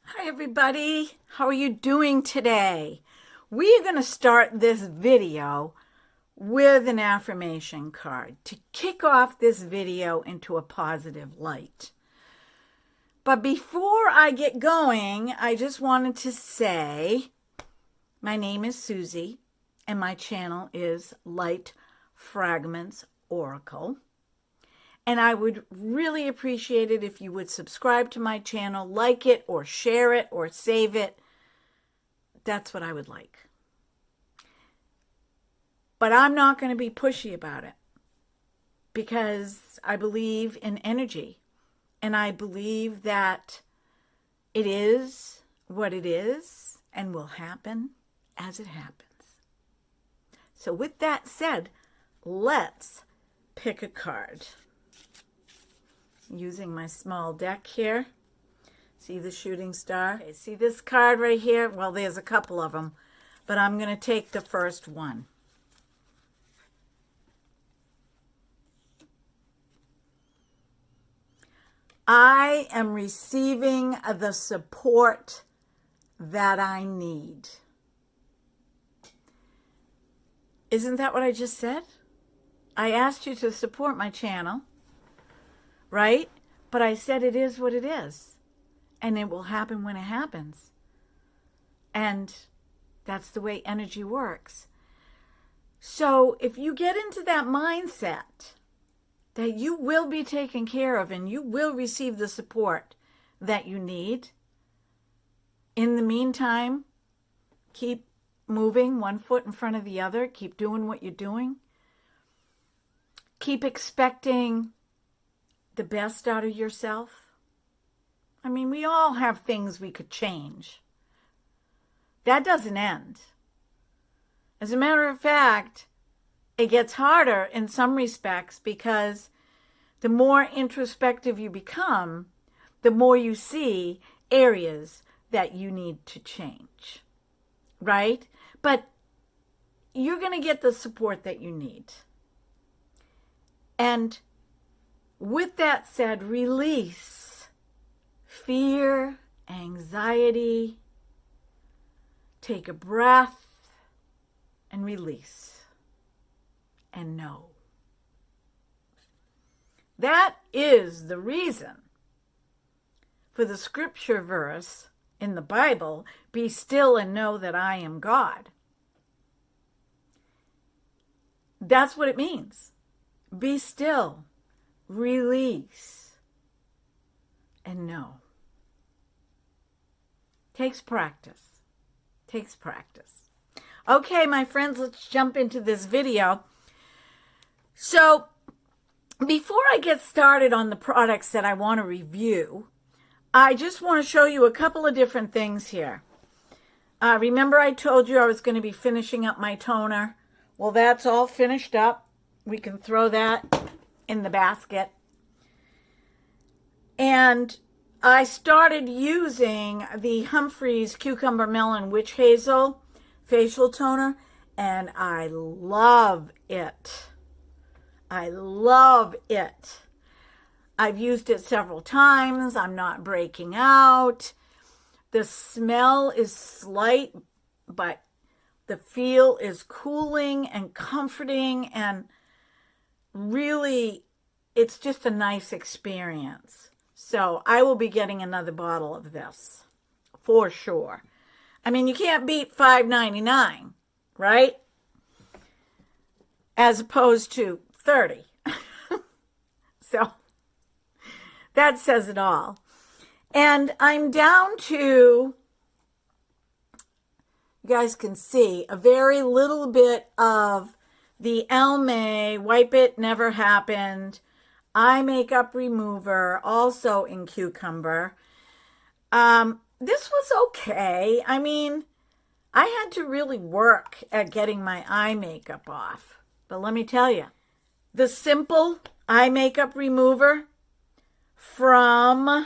Hi everybody, how are you doing today? We are going to start this video with an affirmation card to kick off this video into a positive light. But before I get going, I just wanted to say my name is Susie and my channel is Light Fragments Oracle. And I would really appreciate it if you would subscribe to my channel, like it, or share it, or save it. That's what I would like. But I'm not going to be pushy about it because I believe in energy. And I believe that it is what it is and will happen as it happens. So with that said, let's pick a card. Using my small deck here. See the shooting star? Okay, see this card right here? Well, there's a couple of them, but I'm going to take the first one. I am receiving the support that I need. Isn't that what I just said? I asked you to support my channel. Right? But I said it is what it is. And it will happen when it happens. And that's the way energy works. So if you get into that mindset that you will be taken care of and you will receive the support that you need, in the meantime, keep moving one foot in front of the other. Keep doing what you're doing. Keep expecting the best out of yourself. I mean, we all have things we could change. That doesn't end. As a matter of fact, it gets harder in some respects because the more introspective you become, the more you see areas that you need to change, right? But you're going to get the support that you need. And with that said, release fear, anxiety, take a breath and release and know. That is the reason for the scripture verse in the Bible, be still and know that I am God. That's what it means. Be still. Release and know. Takes practice. Takes practice. Okay, my friends, let's jump into this video. So, before I get started on the products that I want to review, I just want to show you a couple of different things here. Remember I told you I was going to be finishing up my toner? Well, that's all finished up. We can throw that in the basket. And I started using the Humphreys Cucumber Melon Witch Hazel facial toner, and I love it. I love it. I've used it several times. I'm not breaking out. The smell is slight, but the feel is cooling and comforting, and really, it's just a nice experience. So I will be getting another bottle of this for sure. I mean, you can't beat $5.99, right? As opposed to $30. So that says it all. And I'm down to, you guys can see, a very little bit of the Elme Wipe It Never Happened eye makeup remover, also in cucumber. This was okay. I mean, I had to really work at getting my eye makeup off. But let me tell you, the simple eye makeup remover from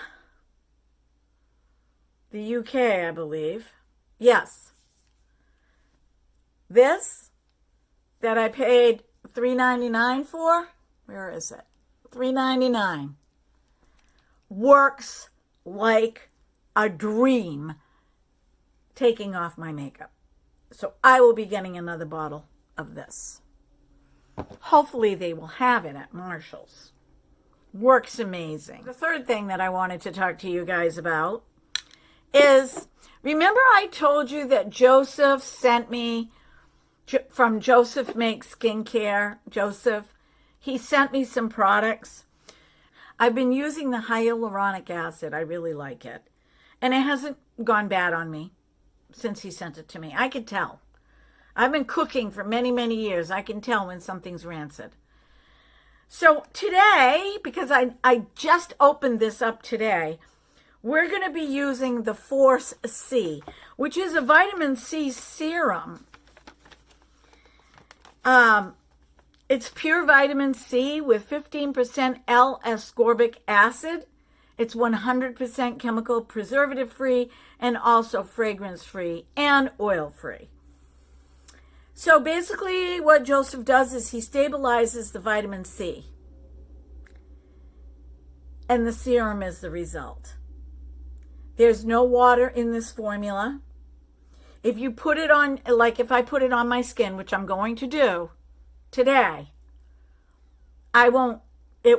the UK, I believe. Yes. This that I paid $3.99 for, where is it? $3.99. Works like a dream taking off my makeup. So I will be getting another bottle of this. Hopefully they will have it at Marshall's. Works amazing. The third thing that I wanted to talk to you guys about is, remember I told you that Joseph sent me from Joseph Makes Skincare. Joseph, he sent me some products. I've been using the hyaluronic acid. I really like it. And it hasn't gone bad on me since he sent it to me. I could tell. I've been cooking for many, many years. I can tell when something's rancid. So today, because I just opened this up today, we're going to be using the Force C, which is a vitamin C serum. It's pure vitamin C with 15% L-ascorbic acid. It's 100% chemical preservative-free and also fragrance-free and oil-free. So basically what Joseph does is he stabilizes the vitamin C. And the serum is the result. There's no water in this formula. If you put it on, like if I put it on my skin, which I'm going to do today, it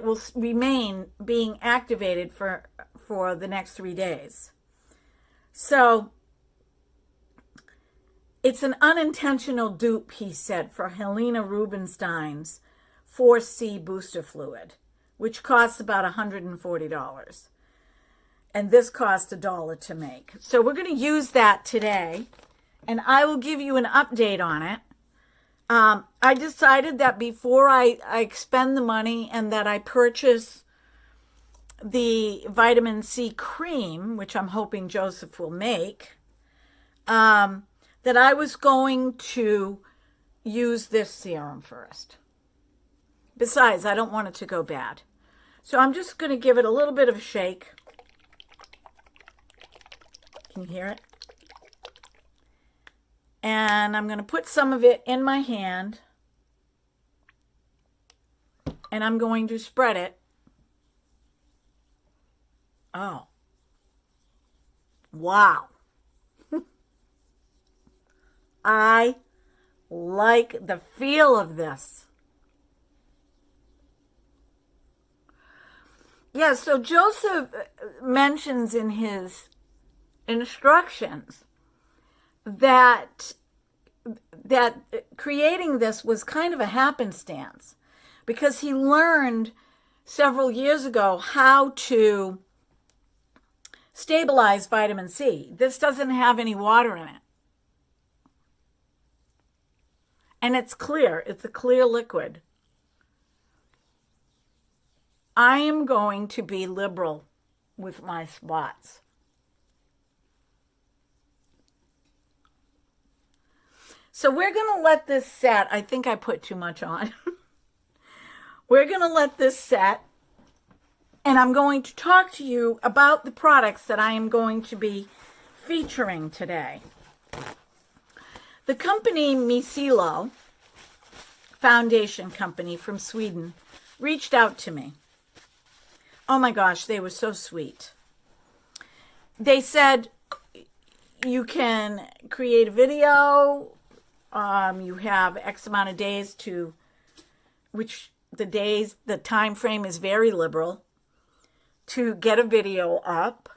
will remain being activated for the next 3 days. So it's an unintentional dupe, he said, for Helena Rubinstein's Force C booster fluid, which costs about $140. And this cost $1 to make. So we're going to use that today, and I will give you an update on it. I decided that before I expend the money and that I purchase the vitamin C cream, which I'm hoping Joseph will make, that I was going to use this serum first. Besides, I don't want it to go bad. So I'm just going to give it a little bit of a shake. Can you hear it? And I'm going to put some of it in my hand. And I'm going to spread it. Oh. Wow. I like the feel of this. Yeah, so Joseph mentions in his instructions that creating this was kind of a happenstance because he learned several years ago how to stabilize vitamin C. This doesn't have any water in it. And it's clear. It's a clear liquid. I am going to be liberal with my spots. So we're going to let this set. I think I put too much on. We're going to let this set. And I'm going to talk to you about the products that I am going to be featuring today. The company MICCILO, foundation company from Sweden, reached out to me. Oh my gosh, they were so sweet. They said, you can create a video. You have X amount of days to, which the time frame is very liberal, to get a video up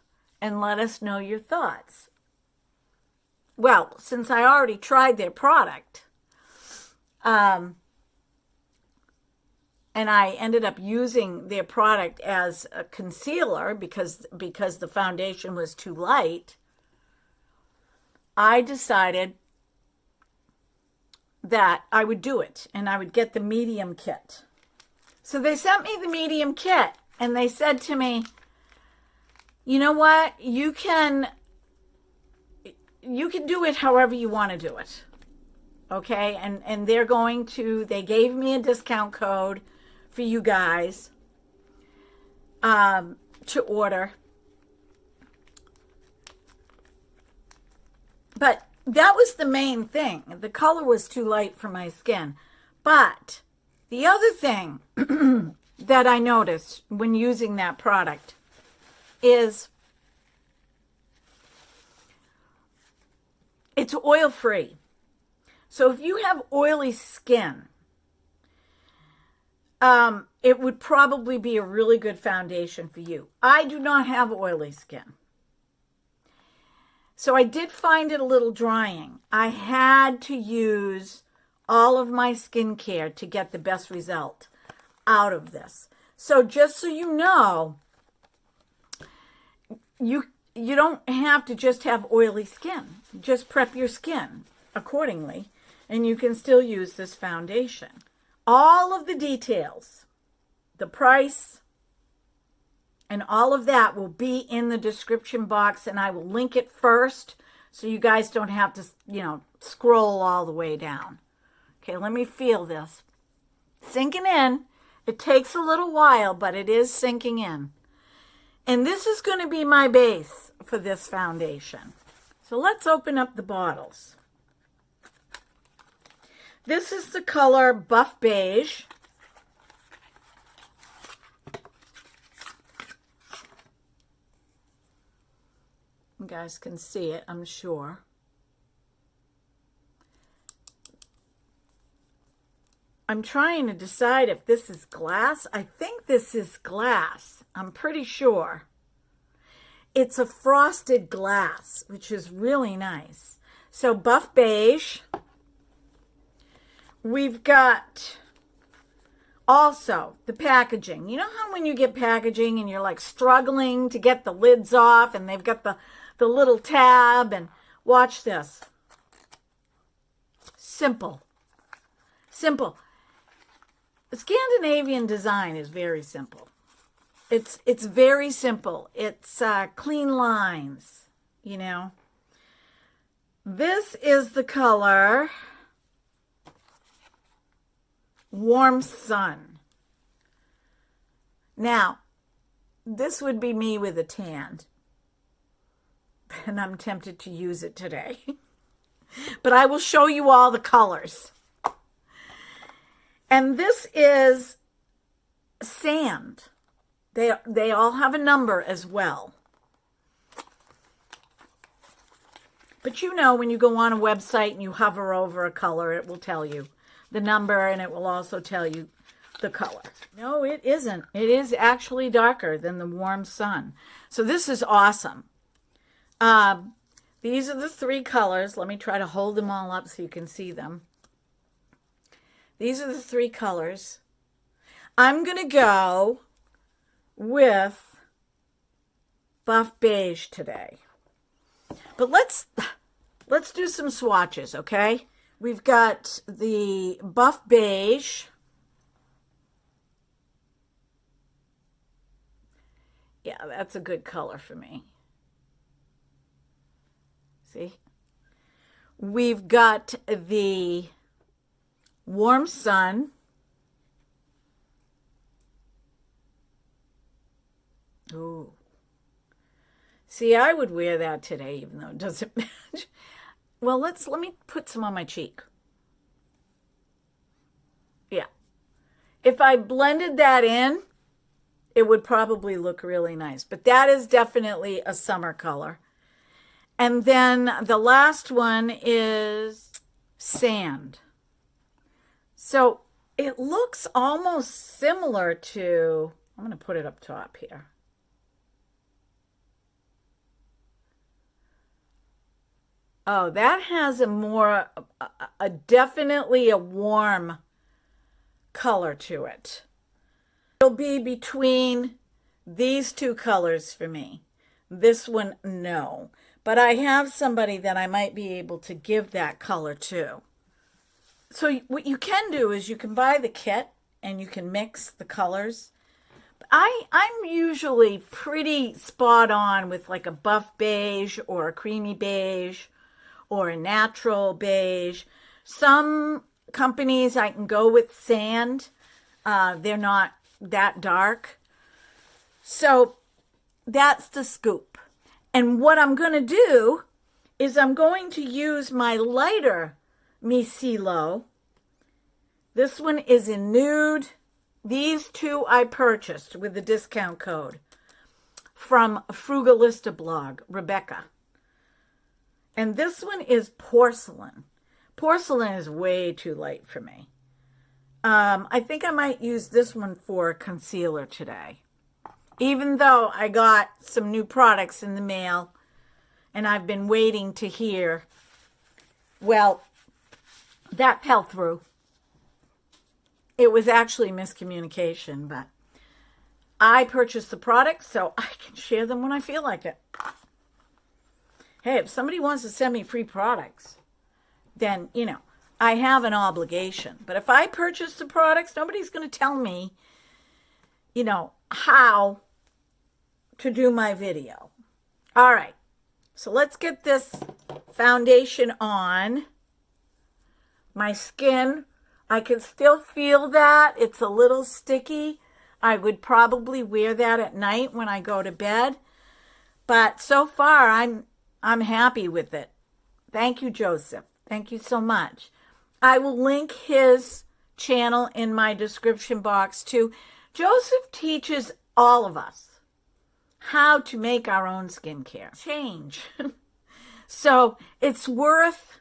and let us know your thoughts. Well, since I already tried their product, and I ended up using their product as a concealer because the foundation was too light, I decided that I would do it and I would get the medium kit. So they sent me the medium kit and they said to me, you know what, you can do it however you want to do it. Okay, and they gave me a discount code for you guys to order. But that was the main thing. The color was too light for my skin. But the other thing that I noticed when using that product is It's oil-free. So if you have oily skin, it would probably be a really good foundation for you. I do not have oily skin. So I did find it a little drying. I had to use all of my skincare to get the best result out of this. So just so you know, you don't have to just have oily skin. Just prep your skin accordingly, and you can still use this foundation. All of the details, the price, and all of that will be in the description box, and I will link it first so you guys don't have to, scroll all the way down. Okay, let me feel this. Sinking in. It takes a little while, but it is sinking in. And this is going to be my base for this foundation. So let's open up the bottles. This is the color Buff Beige. You guys can see it, I'm sure. I'm trying to decide if this is glass. I think this is glass. I'm pretty sure. It's a frosted glass, which is really nice. So Buff Beige. We've got also the packaging. You know how when you get packaging and you're like struggling to get the lids off and they've got the little tab, and watch this. Simple. Simple. The Scandinavian design is very simple. It's very simple. It's clean lines, This is the color Warm Sun. Now, this would be me with a tan, and I'm tempted to use it today. But I will show you all the colors. And this is sand. They all have a number as well. But when you go on a website and you hover over a color, it will tell you the number, and it will also tell you the color. No, it isn't. It is actually darker than the Warm Sun. So this is awesome. These are the 3 colors. Let me try to hold them all up so you can see them. These are the 3 colors. I'm going to go with Buff Beige today. But let's do some swatches, okay? We've got the Buff Beige. Yeah, that's a good color for me. See? We've got the Warm Sun. Ooh. See, I would wear that today, even though it doesn't match. Well, let me put some on my cheek. Yeah. If I blended that in, it would probably look really nice. But that is definitely a summer color. And then the last one is Sand. So it looks almost similar to, I'm going to put it up top here. Oh, that has definitely a warm color to it. It'll be between these 2 colors for me. This one, no. But I have somebody that I might be able to give that color to. So what you can do is you can buy the kit and you can mix the colors. I'm usually pretty spot on with like a buff beige or a creamy beige or a natural beige. Some companies I can go with sand. They're not that dark. So that's the scoop. And what I'm going to do is I'm going to use my lighter MICCILO. This one is in nude. These 2 I purchased with the discount code from Frugalista blog, Rebecca. And this one is porcelain. Porcelain is way too light for me. I think I might use this one for concealer today. Even though I got some new products in the mail and I've been waiting to hear, well, that fell through. It was actually miscommunication, but I purchased the products so I can share them when I feel like it. Hey, if somebody wants to send me free products, then, I have an obligation. But if I purchase the products, nobody's going to tell me, how to do my video. All right. So let's get this foundation on. My skin, I can still feel that. It's a little sticky. I would probably wear that at night when I go to bed. But so far, I'm happy with it. Thank you, Joseph. Thank you so much. I will link his channel in my description box too. Joseph teaches all of us how to make our own skincare. Change. So it's worth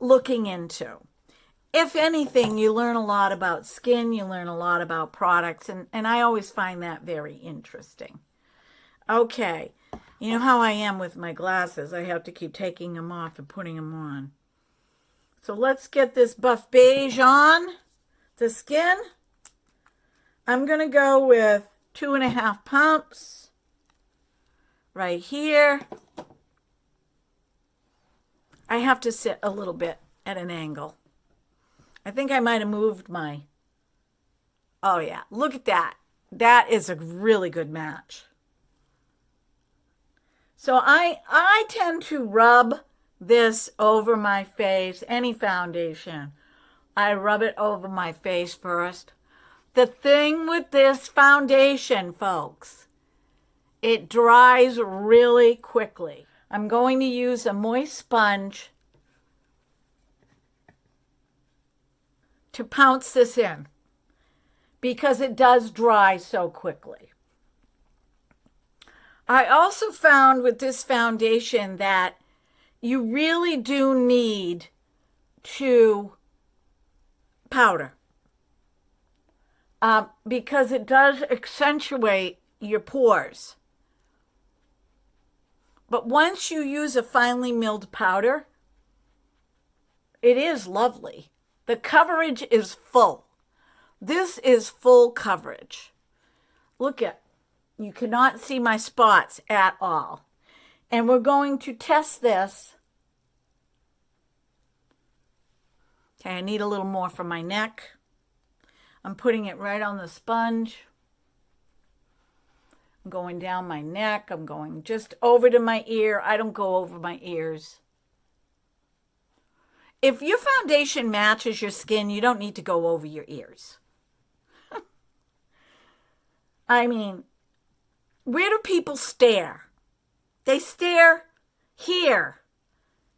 looking into. If anything, you learn a lot about skin, you learn a lot about products, and I always find that very interesting. Okay, you know how I am with my glasses. I have to keep taking them off and putting them on. So let's get this buff beige on the skin. I'm going to go with 2.5 pumps right here. I have to sit a little bit at an angle. I think I might have moved my... Oh, yeah. Look at that. That is a really good match. So I tend to rub this over my face, any foundation. I rub it over my face first. The thing with this foundation, folks, it dries really quickly. I'm going to use a moist sponge to pounce this in because it does dry so quickly. I also found with this foundation that you really do need to powder because it does accentuate your pores. But once you use a finely milled powder, it is lovely. The coverage is full. This is full coverage. Look at, you cannot see my spots at all. And we're going to test this. Okay, I need a little more for my neck. I'm putting it right on the sponge. I'm going down my neck. I'm going just over to my ear. I don't go over my ears. If your foundation matches your skin, you don't need to go over your ears. I mean, where do people stare? They stare here,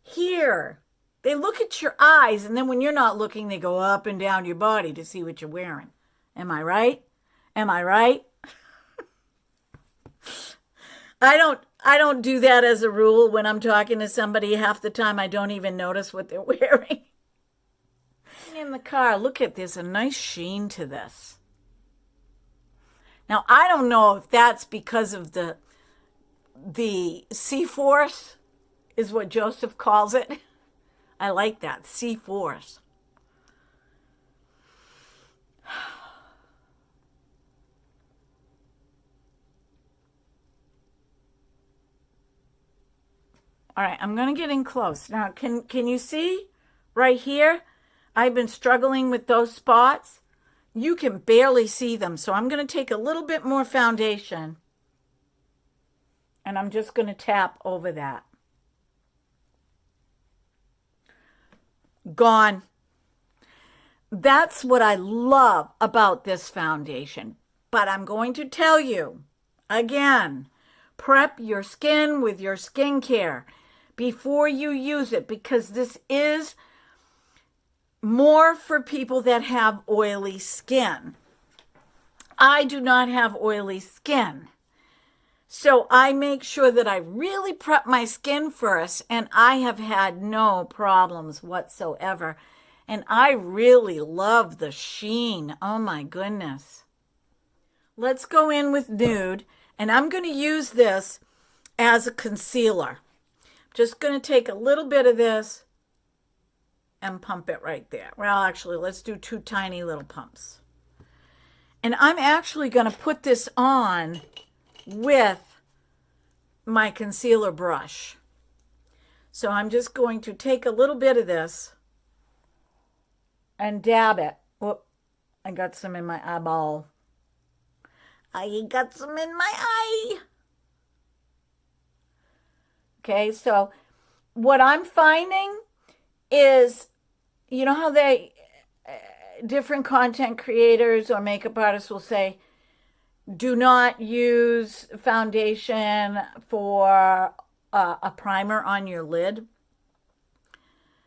here. They look at your eyes, and then when you're not looking, they go up and down your body to see what you're wearing. Am I right? Am I right? I don't do that as a rule when I'm talking to somebody. Half the time I don't even notice what they're wearing. In the car, look at, there's a nice sheen to this. Now, I don't know if that's because of the C-force is what Joseph calls it. I like that, C-force. All right, I'm going to get in close. Now, can you see right here? I've been struggling with those spots. You can barely see them, so I'm going to take a little bit more foundation, and I'm just going to tap over that. Gone. That's what I love about this foundation. But I'm going to tell you, again, prep your skin with your skincare before you use it, because this is more for people that have oily skin. I do not have oily skin. So I make sure that I really prep my skin first, and I have had no problems whatsoever. And I really love the sheen. Oh my goodness. Let's go in with nude, and I'm going to use this as a concealer. Just going to take a little bit of this and pump it right there. Well, actually, let's do 2 tiny little pumps. And I'm actually going to put this on with my concealer brush. So I'm just going to take a little bit of this and dab it. Whoop, I got some in my eyeball. I got some in my eye. Okay, so what I'm finding is, you know how different content creators or makeup artists will say, do not use foundation for a primer on your lid.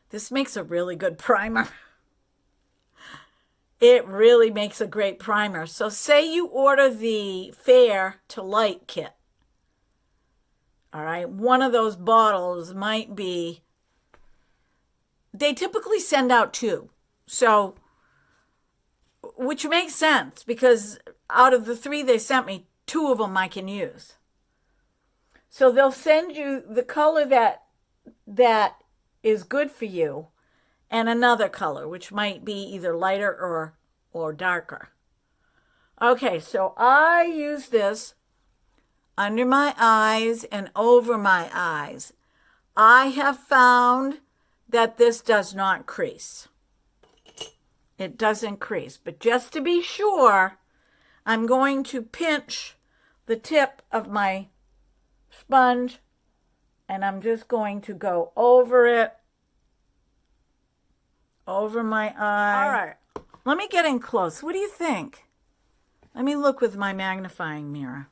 This makes a really good primer. It really makes a great primer. So say you order the Fair to Light kit. All right, one of those bottles might be, they typically send out 2. So, which makes sense because out of the 3 they sent me, 2 of them I can use. So they'll send you the color that is good for you, and another color, which might be either lighter or darker. Okay, so I use this under my eyes and over my eyes. I have found that this does not crease. It doesn't crease, but just to be sure, I'm going to pinch the tip of my sponge, and I'm just going to go over it, over my eye. All right, let me get in close. What do you think? Let me look with my magnifying mirror.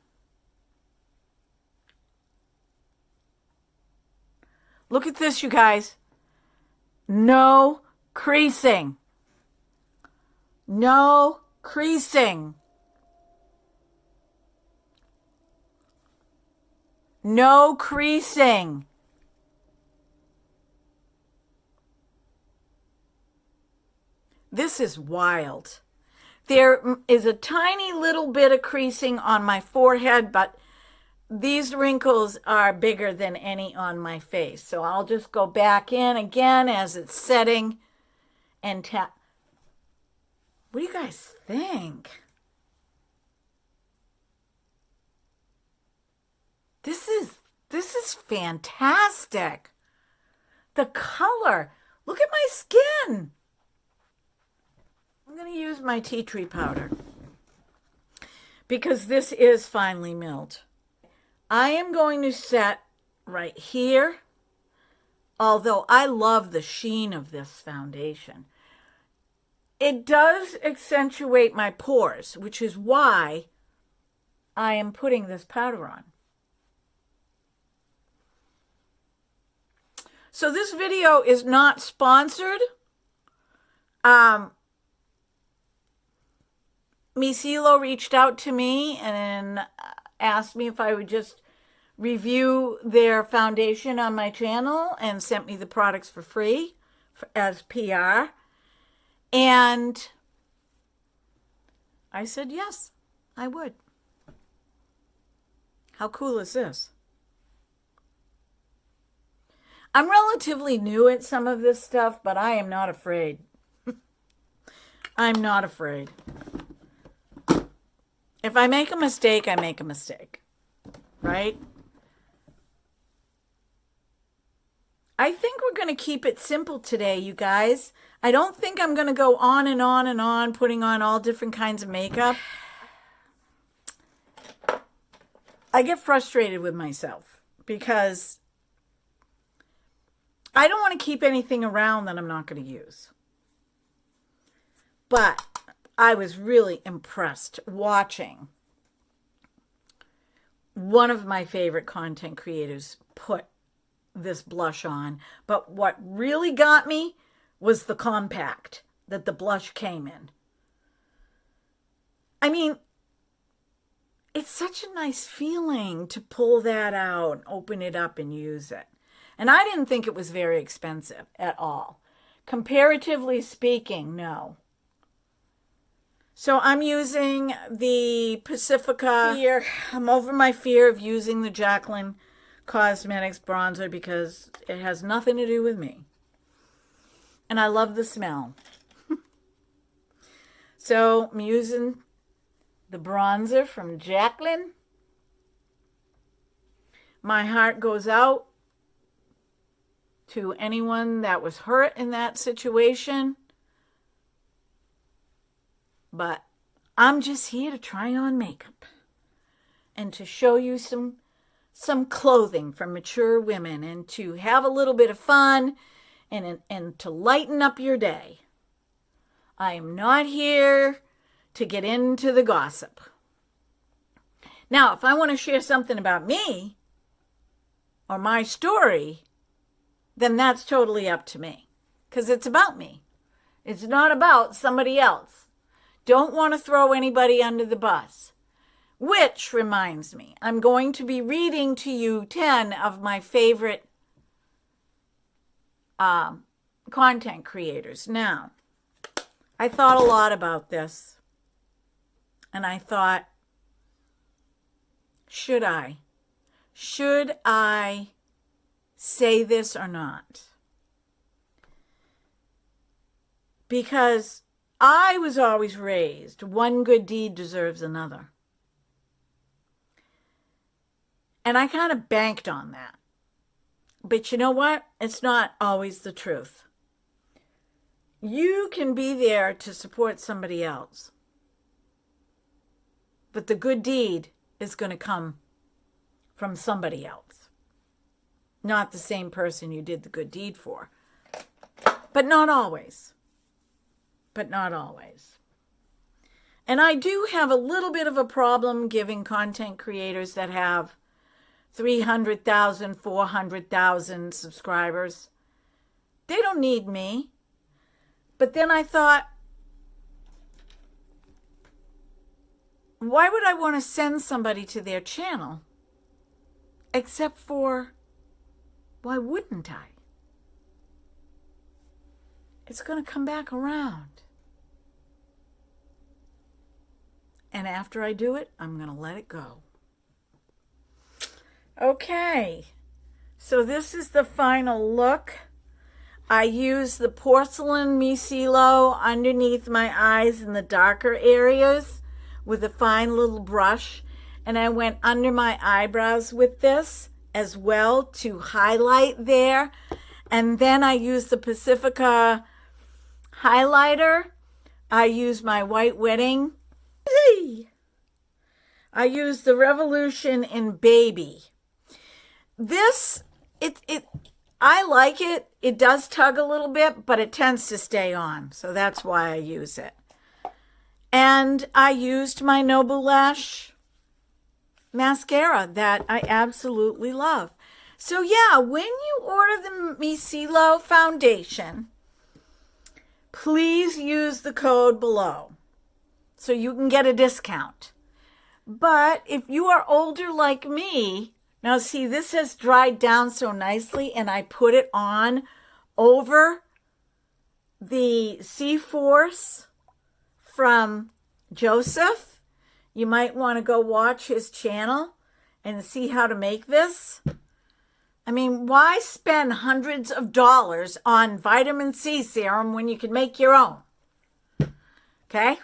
Look at this, you guys. No creasing. No creasing. No creasing. This is wild. There is a tiny little bit of creasing on my forehead, but these wrinkles are bigger than any on my face. So I'll just go back in again as it's setting and tap. What do you guys think? This is fantastic. The color. Look at my skin. I'm going to use my tea tree powder because this is finely milled. I am going to set right here, although I love the sheen of this foundation. It does accentuate my pores, which is why I am putting this powder on. So this video is not sponsored. MICCILO reached out to me and asked me if I would just review their foundation on my channel and sent me the products for free as PR. And I said, yes, I would. How cool is this? I'm relatively new at some of this stuff, but I am not afraid. I'm not afraid. If I make a mistake, I make a mistake, right? I think we're going to keep it simple today, you guys. I don't think I'm going to go on and on and on, putting on all different kinds of makeup. I get frustrated with myself because I don't want to keep anything around that I'm not going to use. But I was really impressed watching one of my favorite content creators put this blush on. But what really got me was the compact that the blush came in. I mean, it's such a nice feeling to pull that out, open it up, and use it. And I didn't think it was very expensive at all. Comparatively speaking, no. So I'm using the Pacifica Fear. I'm over my fear of using the Jaclyn Cosmetics bronzer because it has nothing to do with me. And I love the smell. So I'm using the bronzer from Jaclyn. My heart goes out to anyone that was hurt in that situation. But I'm just here to try on makeup and to show you some clothing for mature women and to have a little bit of fun and to lighten up your day. I am not here to get into the gossip. Now, if I want to share something about me or my story, then that's totally up to me because it's about me. It's not about somebody else. Don't want to throw anybody under the bus. Which reminds me, I'm going to be reading to you 10 of my favorite content creators. Now, I thought a lot about this. And I thought, should I say this or not? Because I was always raised, one good deed deserves another. And I kind of banked on that. But you know what? It's not always the truth. You can be there to support somebody else. But the good deed is going to come from somebody else. Not the same person you did the good deed for. But not always. But not always. And I do have a little bit of a problem giving content creators that have 300,000, 400,000 subscribers. They don't need me. But then I thought, why would I want to send somebody to their channel? Except for, why wouldn't I? It's going to come back around. And after I do it, I'm going to let it go. Okay. So this is the final look. I use the porcelain MICCILO underneath my eyes in the darker areas with a fine little brush. And I went under my eyebrows with this as well to highlight there. And then I used the Pacifica highlighter. I used my White Wedding. I used the Revolution in Baby. This, I like it. It does tug a little bit, but it tends to stay on. So that's why I use it. And I used my Noble Lash mascara that I absolutely love. So yeah, when you order the MICCILO foundation, please use the code below so you can get a discount. But if you are older like me, now see, this has dried down so nicely, and I put it on over the C-Force from Joseph. You might want to go watch his channel and see how to make this. I mean, why spend hundreds of dollars on vitamin C serum when you can make your own? Okay?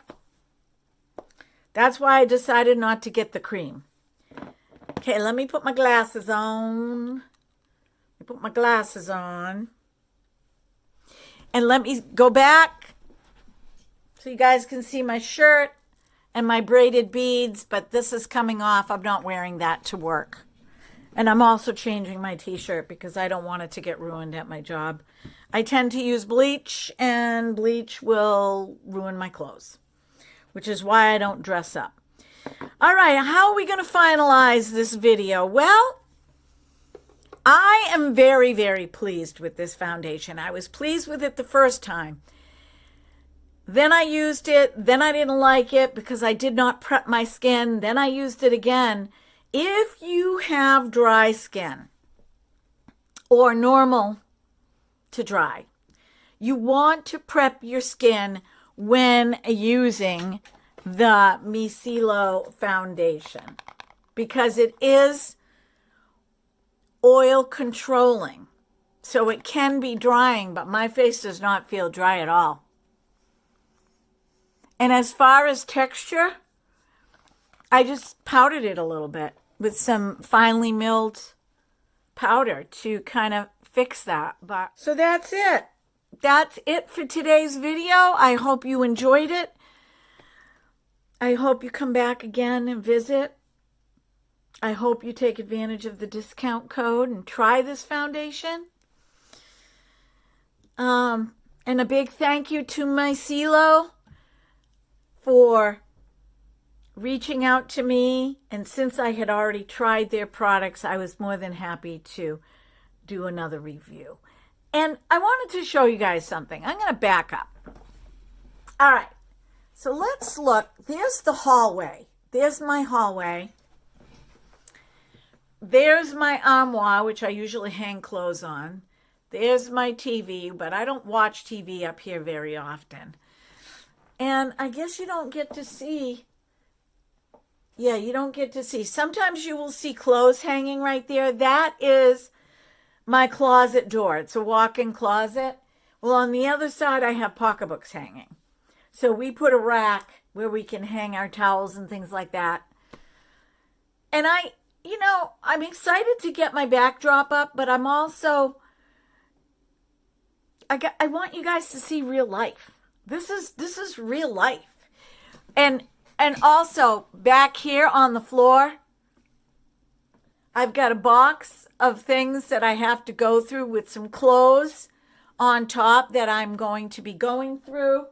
That's why I decided not to get the cream. Okay, let me put my glasses on. And let me go back so you guys can see my shirt and my braided beads, but this is coming off. I'm not wearing that to work. And I'm also changing my t-shirt because I don't want it to get ruined at my job. I tend to use bleach, and bleach will ruin my clothes, which is why I don't dress up. All right, how are we going to finalize this video? Well, I am very, very pleased with this foundation. I was pleased with it the first time. Then I used it. Then I didn't like it because I did not prep my skin. Then I used it again. If you have dry skin or normal to dry, you want to prep your skin when using the MICCILO foundation because it is oil controlling. So it can be drying, but my face does not feel dry at all. And as far as texture, I just powdered it a little bit with some finely milled powder to kind of fix that. But so that's it. That's it for today's video. I hope you enjoyed it. I hope you come back again and visit. I hope you take advantage of the discount code and try this foundation. And a big thank you to MICCILO for reaching out to me. And since I had already tried their products, I was more than happy to do another review. And I wanted to show you guys something. I'm going to back up. All right. So let's look. There's the hallway. There's my hallway. There's my armoire, which I usually hang clothes on. There's my TV, but I don't watch TV up here very often. And I guess you don't get to see. Yeah, you don't get to see. Sometimes you will see clothes hanging right there. That is my closet door. It's a walk-in closet. Well, on the other side, I have pocketbooks hanging. So we put a rack where we can hang our towels and things like that. And I'm excited to get my backdrop up, but I'm also, I want you guys to see real life. This is real life. And also back here on the floor, I've got a box of things that I have to go through with some clothes on top that I'm going to be going through.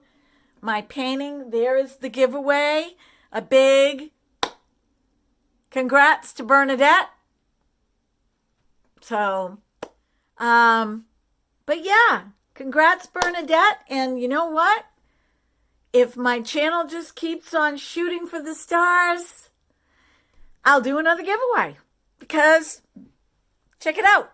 My painting, there is the giveaway. A big congrats to Bernadette. So, but yeah, congrats Bernadette. And you know what? If my channel just keeps on shooting for the stars, I'll do another giveaway because check it out.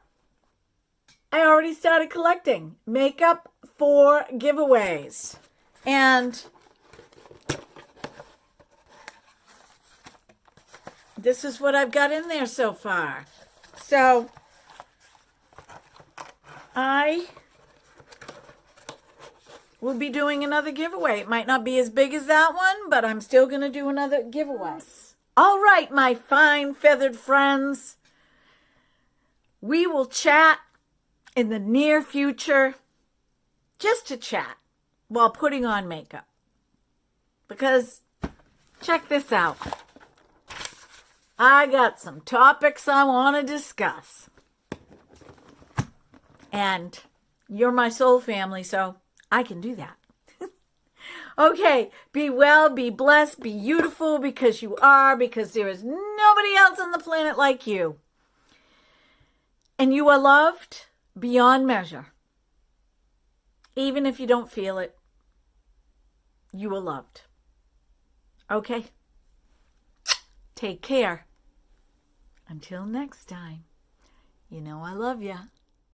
I already started collecting makeup for giveaways. And this is what I've got in there so far. So I will be doing another giveaway. It might not be as big as that one, but I'm still going to do another giveaway. All right, my fine feathered friends. We will chat in the near future, just to chat while putting on makeup. Because check this out. I got some topics I want to discuss. And you're my soul family, so I can do that. Okay, be well, be blessed, be beautiful because you are, because there is nobody else on the planet like you. And you are loved beyond measure. Even if you don't feel it, you are loved. Okay? Take care. Until next time, you know I love ya.